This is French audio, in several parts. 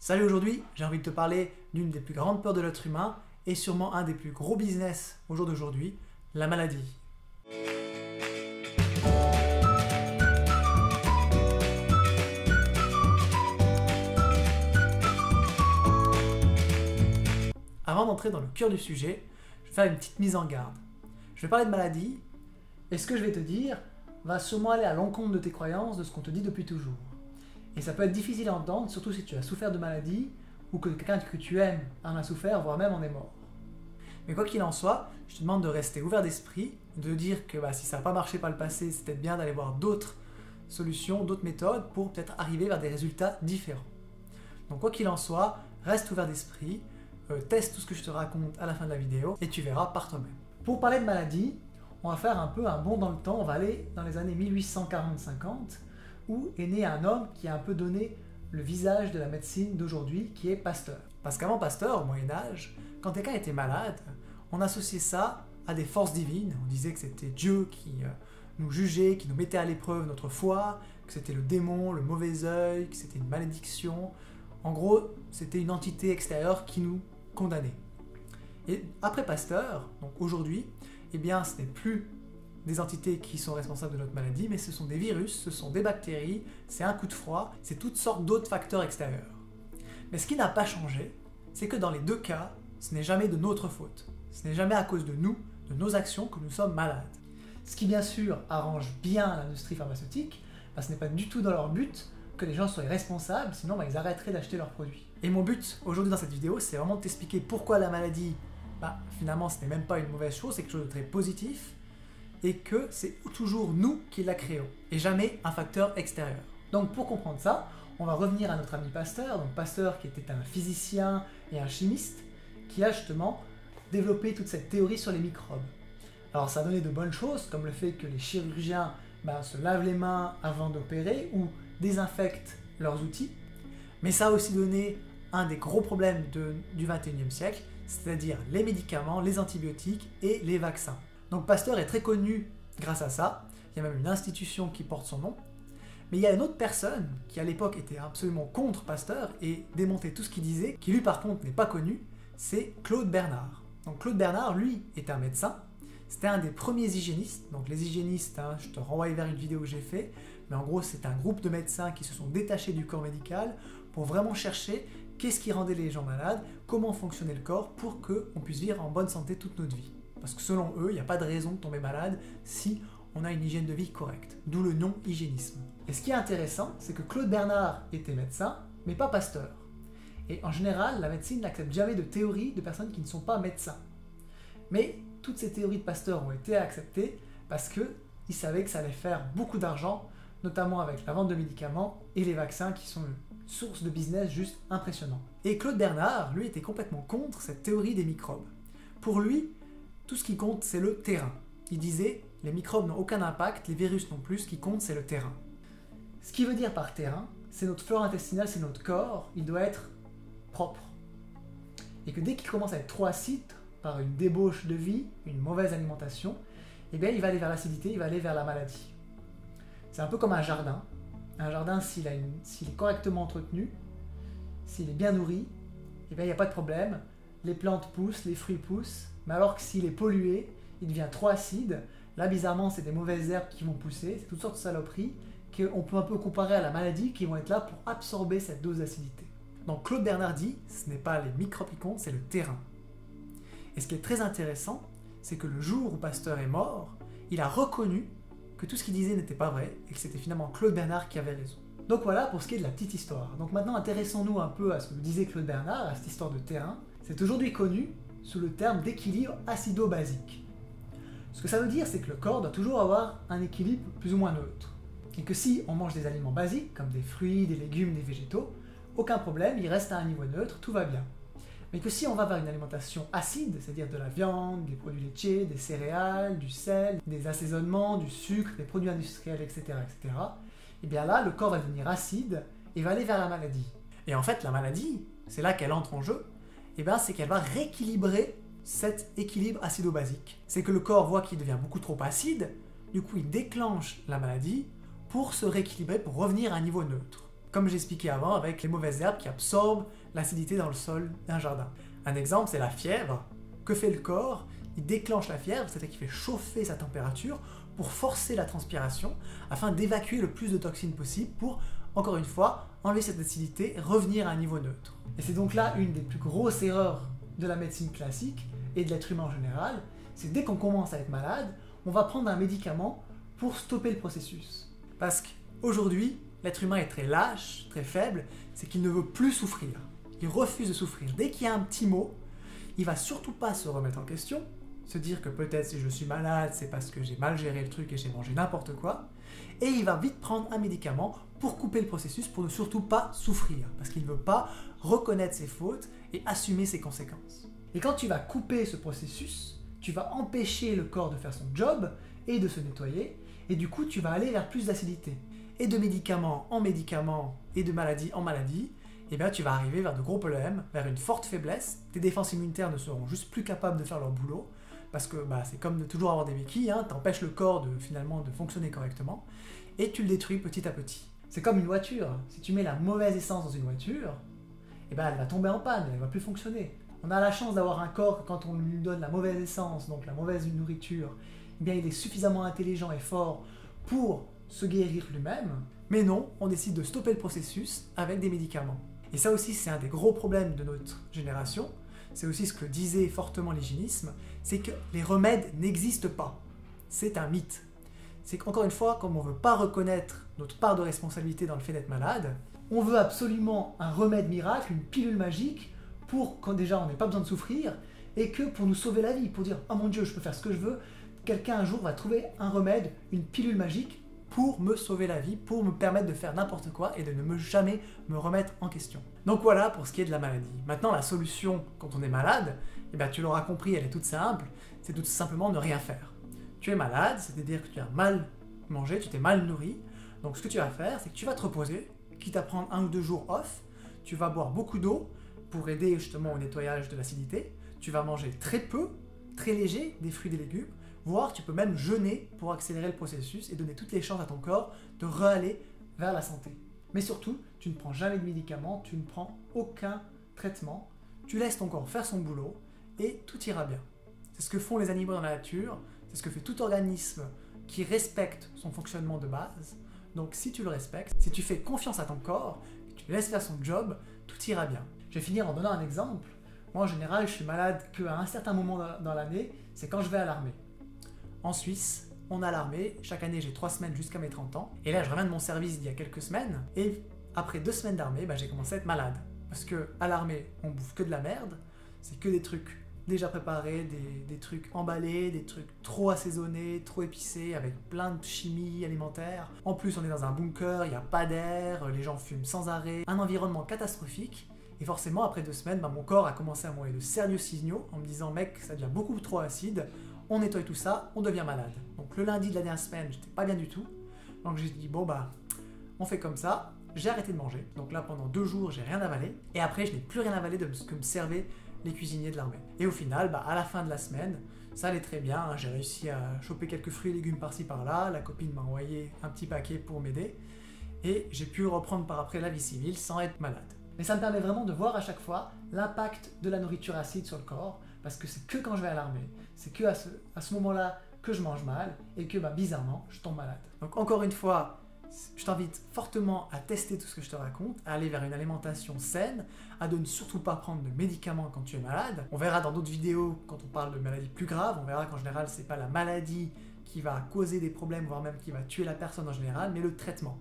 Salut, aujourd'hui, j'ai envie de te parler d'une des plus grandes peurs de l'être humain et sûrement un des plus gros business au jour d'aujourd'hui, la maladie. Avant d'entrer dans le cœur du sujet, je vais faire une petite mise en garde. Je vais parler de maladie et ce que je vais te dire va sûrement aller à l'encontre de tes croyances, de ce qu'on te dit depuis toujours. Et ça peut être difficile à entendre, surtout si tu as souffert de maladie ou que quelqu'un que tu aimes en a souffert, voire même en est mort. Mais quoi qu'il en soit, je te demande de rester ouvert d'esprit, de dire que si ça n'a pas marché par le passé, c'est peut-être bien d'aller voir d'autres solutions, d'autres méthodes pour peut-être arriver vers des résultats différents. Donc quoi qu'il en soit, reste ouvert d'esprit, teste tout ce que je te raconte à la fin de la vidéo et tu verras par toi-même. Pour parler de maladie, on va faire un peu un bond dans le temps, on va aller dans les années 1840-50 où est né un homme qui a un peu donné le visage de la médecine d'aujourd'hui, qui est Pasteur. Parce qu'avant Pasteur, au Moyen-Âge, quand quelqu'un était malade, on associait ça à des forces divines. On disait que c'était Dieu qui nous jugeait, qui nous mettait à l'épreuve notre foi, que c'était le démon, le mauvais œil, que c'était une malédiction. En gros, c'était une entité extérieure qui nous condamnait. Et après Pasteur, donc aujourd'hui, eh bien, ce n'est plus des entités qui sont responsables de notre maladie, mais ce sont des virus, ce sont des bactéries, c'est un coup de froid, c'est toutes sortes d'autres facteurs extérieurs. Mais ce qui n'a pas changé, c'est que dans les deux cas, ce n'est jamais de notre faute. Ce n'est jamais à cause de nous, de nos actions, que nous sommes malades. Ce qui bien sûr arrange bien l'industrie pharmaceutique, ce n'est pas du tout dans leur but que les gens soient responsables, sinon ils arrêteraient d'acheter leurs produits. Et mon but aujourd'hui dans cette vidéo, c'est vraiment de t'expliquer pourquoi la maladie, finalement ce n'est même pas une mauvaise chose, c'est quelque chose de très positif, et que c'est toujours nous qui la créons, et jamais un facteur extérieur. Donc pour comprendre ça, on va revenir à notre ami Pasteur, donc Pasteur qui était un physicien et un chimiste, qui a justement développé toute cette théorie sur les microbes. Alors ça a donné de bonnes choses, comme le fait que les chirurgiens se lavent les mains avant d'opérer, ou désinfectent leurs outils, mais ça a aussi donné un des gros problèmes du 21e siècle, c'est-à-dire les médicaments, les antibiotiques et les vaccins. Donc Pasteur est très connu grâce à ça, il y a même une institution qui porte son nom, mais il y a une autre personne qui à l'époque était absolument contre Pasteur et démontait tout ce qu'il disait, qui lui par contre n'est pas connu, c'est Claude Bernard. Donc Claude Bernard, lui, est un médecin, c'était un des premiers hygiénistes, donc les hygiénistes, je te renvoie vers une vidéo que j'ai fait, mais en gros c'est un groupe de médecins qui se sont détachés du corps médical pour vraiment chercher qu'est-ce qui rendait les gens malades, comment fonctionnait le corps pour qu'on puisse vivre en bonne santé toute notre vie. Parce que selon eux, il n'y a pas de raison de tomber malade si on a une hygiène de vie correcte, d'où le non-hygiénisme. Et ce qui est intéressant, c'est que Claude Bernard était médecin, mais pas Pasteur. Et en général, la médecine n'accepte jamais de théories de personnes qui ne sont pas médecins. Mais toutes ces théories de Pasteur ont été acceptées parce qu'il savait que ça allait faire beaucoup d'argent, notamment avec la vente de médicaments et les vaccins qui sont une source de business juste impressionnant. Et Claude Bernard, lui, était complètement contre cette théorie des microbes. Pour lui, tout ce qui compte, c'est le terrain. Il disait, les microbes n'ont aucun impact, les virus non plus, ce qui compte, c'est le terrain. Ce qui veut dire par terrain, c'est notre flore intestinale, c'est notre corps, il doit être propre. Et que dès qu'il commence à être trop acide, par une débauche de vie, une mauvaise alimentation, il va aller vers l'acidité, il va aller vers la maladie. C'est un peu comme un jardin. Un jardin, s'il est correctement entretenu, s'il est bien nourri, il n'y a pas de problème. Les plantes poussent, les fruits poussent, mais alors que s'il est pollué, il devient trop acide, là bizarrement c'est des mauvaises herbes qui vont pousser, c'est toutes sortes de saloperies qu'on peut un peu comparer à la maladie qui vont être là pour absorber cette dose d'acidité. Donc Claude Bernard dit, ce n'est pas les microbes qui comptent, c'est le terrain. Et ce qui est très intéressant, c'est que le jour où Pasteur est mort, il a reconnu que tout ce qu'il disait n'était pas vrai et que c'était finalement Claude Bernard qui avait raison. Donc voilà pour ce qui est de la petite histoire. Donc maintenant intéressons-nous un peu à ce que disait Claude Bernard, à cette histoire de terrain. C'est aujourd'hui connu sous le terme d'équilibre acido-basique. Ce que ça veut dire, c'est que le corps doit toujours avoir un équilibre plus ou moins neutre. Et que si on mange des aliments basiques, comme des fruits, des légumes, des végétaux, aucun problème, il reste à un niveau neutre, tout va bien. Mais que si on va vers une alimentation acide, c'est-à-dire de la viande, des produits laitiers, des céréales, du sel, des assaisonnements, du sucre, des produits industriels, etc., etc., et bien là, le corps va devenir acide et va aller vers la maladie. Et en fait, la maladie, c'est là qu'elle entre en jeu, c'est qu'elle va rééquilibrer cet équilibre acido-basique. C'est que le corps voit qu'il devient beaucoup trop acide, du coup il déclenche la maladie pour se rééquilibrer, pour revenir à un niveau neutre. comme j'ai expliqué avant avec les mauvaises herbes qui absorbent l'acidité dans le sol d'un jardin. Un exemple, c'est la fièvre. Que fait le corps? Il déclenche la fièvre, c'est-à-dire qu'il fait chauffer sa température pour forcer la transpiration afin d'évacuer le plus de toxines possible pour, encore une fois, enlever cette acidité et revenir à un niveau neutre. Et c'est donc là une des plus grosses erreurs de la médecine classique et de l'être humain en général, c'est dès qu'on commence à être malade, on va prendre un médicament pour stopper le processus. Parce qu'aujourd'hui, l'être humain est très lâche, très faible, c'est qu'il ne veut plus souffrir. Il refuse de souffrir. Dès qu'il y a un petit mot, il va surtout pas se remettre en question, se dire que peut-être si je suis malade, c'est parce que j'ai mal géré le truc et j'ai mangé n'importe quoi, et il va vite prendre un médicament pour couper le processus, pour ne surtout pas souffrir, parce qu'il ne veut pas reconnaître ses fautes et assumer ses conséquences. Et quand tu vas couper ce processus, tu vas empêcher le corps de faire son job et de se nettoyer, et du coup tu vas aller vers plus d'acidité. Et de médicament en médicament et de maladie en maladie, eh bien tu vas arriver vers de gros problèmes, vers une forte faiblesse, tes défenses immunitaires ne seront juste plus capables de faire leur boulot, parce que c'est comme de toujours avoir des béquilles, t'empêches le corps finalement de fonctionner correctement, et tu le détruis petit à petit. C'est comme une voiture, si tu mets la mauvaise essence dans une voiture, eh ben elle va tomber en panne, elle ne va plus fonctionner. On a la chance d'avoir un corps que quand on lui donne la mauvaise essence, donc la mauvaise nourriture, eh bien il est suffisamment intelligent et fort pour se guérir lui-même, mais non, on décide de stopper le processus avec des médicaments. Et ça aussi, c'est un des gros problèmes de notre génération, c'est aussi ce que disait fortement l'hygiénisme, c'est que les remèdes n'existent pas. C'est un mythe. C'est qu'encore une fois, comme on ne veut pas reconnaître notre part de responsabilité dans le fait d'être malade, on veut absolument un remède miracle, une pilule magique, pour quand déjà on n'ait pas besoin de souffrir, et que pour nous sauver la vie, pour dire « Oh mon Dieu, je peux faire ce que je veux », quelqu'un un jour va trouver un remède, une pilule magique, pour me sauver la vie, pour me permettre de faire n'importe quoi et de ne jamais me remettre en question. Donc voilà pour ce qui est de la maladie. Maintenant, la solution quand on est malade, tu l'auras compris, elle est toute simple, c'est tout simplement ne rien faire. Tu es malade, c'est-à-dire que tu as mal mangé, tu t'es mal nourri, donc ce que tu vas faire, c'est que tu vas te reposer, quitte à prendre 1 ou 2 jours off, tu vas boire beaucoup d'eau pour aider justement au nettoyage de l'acidité, tu vas manger très peu, très léger, des fruits et des légumes, voire tu peux même jeûner pour accélérer le processus et donner toutes les chances à ton corps de re-aller vers la santé. Mais surtout, tu ne prends jamais de médicaments, tu ne prends aucun traitement, tu laisses ton corps faire son boulot et tout ira bien. C'est ce que font les animaux dans la nature, c'est ce que fait tout organisme qui respecte son fonctionnement de base. Donc si tu le respectes, si tu fais confiance à ton corps, que tu laisses faire son job, tout ira bien. Je vais finir en donnant un exemple. Moi en général, je suis malade qu'à un certain moment dans l'année, c'est quand je vais à l'armée. En Suisse, on a l'armée, chaque année j'ai 3 semaines jusqu'à mes 30 ans, et là je reviens de mon service d'il y a quelques semaines, et après 2 semaines d'armée, j'ai commencé à être malade. Parce que à l'armée, on bouffe que de la merde, c'est que des trucs déjà préparés, des trucs emballés, des trucs trop assaisonnés, trop épicés, avec plein de chimie alimentaire. En plus on est dans un bunker, il n'y a pas d'air, les gens fument sans arrêt, un environnement catastrophique, et forcément après 2 semaines, mon corps a commencé à m'envoyer de sérieux signaux en me disant « Mec, ça devient beaucoup trop acide », on nettoie tout ça, on devient malade. Donc le lundi de la dernière semaine, j'étais pas bien du tout. Donc j'ai dit, on fait comme ça. J'ai arrêté de manger. Donc là, pendant 2 jours, j'ai rien avalé. Et après, je n'ai plus rien avalé de ce que me servaient les cuisiniers de l'armée. Et au final, à la fin de la semaine, ça allait très bien. J'ai réussi à choper quelques fruits et légumes par-ci par-là. La copine m'a envoyé un petit paquet pour m'aider. Et j'ai pu reprendre par après la vie civile sans être malade. Mais ça me permet vraiment de voir à chaque fois l'impact de la nourriture acide sur le corps. Parce que c'est que quand je vais à l'armée, c'est que à ce moment-là que je mange mal et que bizarrement, je tombe malade. Donc encore une fois, je t'invite fortement à tester tout ce que je te raconte, à aller vers une alimentation saine, à ne surtout pas prendre de médicaments quand tu es malade. On verra dans d'autres vidéos, quand on parle de maladies plus graves, on verra qu'en général, c'est pas la maladie qui va causer des problèmes, voire même qui va tuer la personne en général, mais le traitement.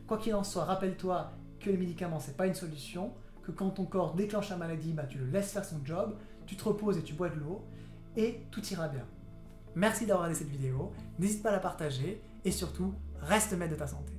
Quoi qu'il en soit, rappelle-toi que les médicaments, c'est pas une solution, que quand ton corps déclenche la maladie, tu le laisses faire son job, tu te reposes et tu bois de l'eau, et tout ira bien. Merci d'avoir regardé cette vidéo, n'hésite pas à la partager, et surtout, reste maître de ta santé.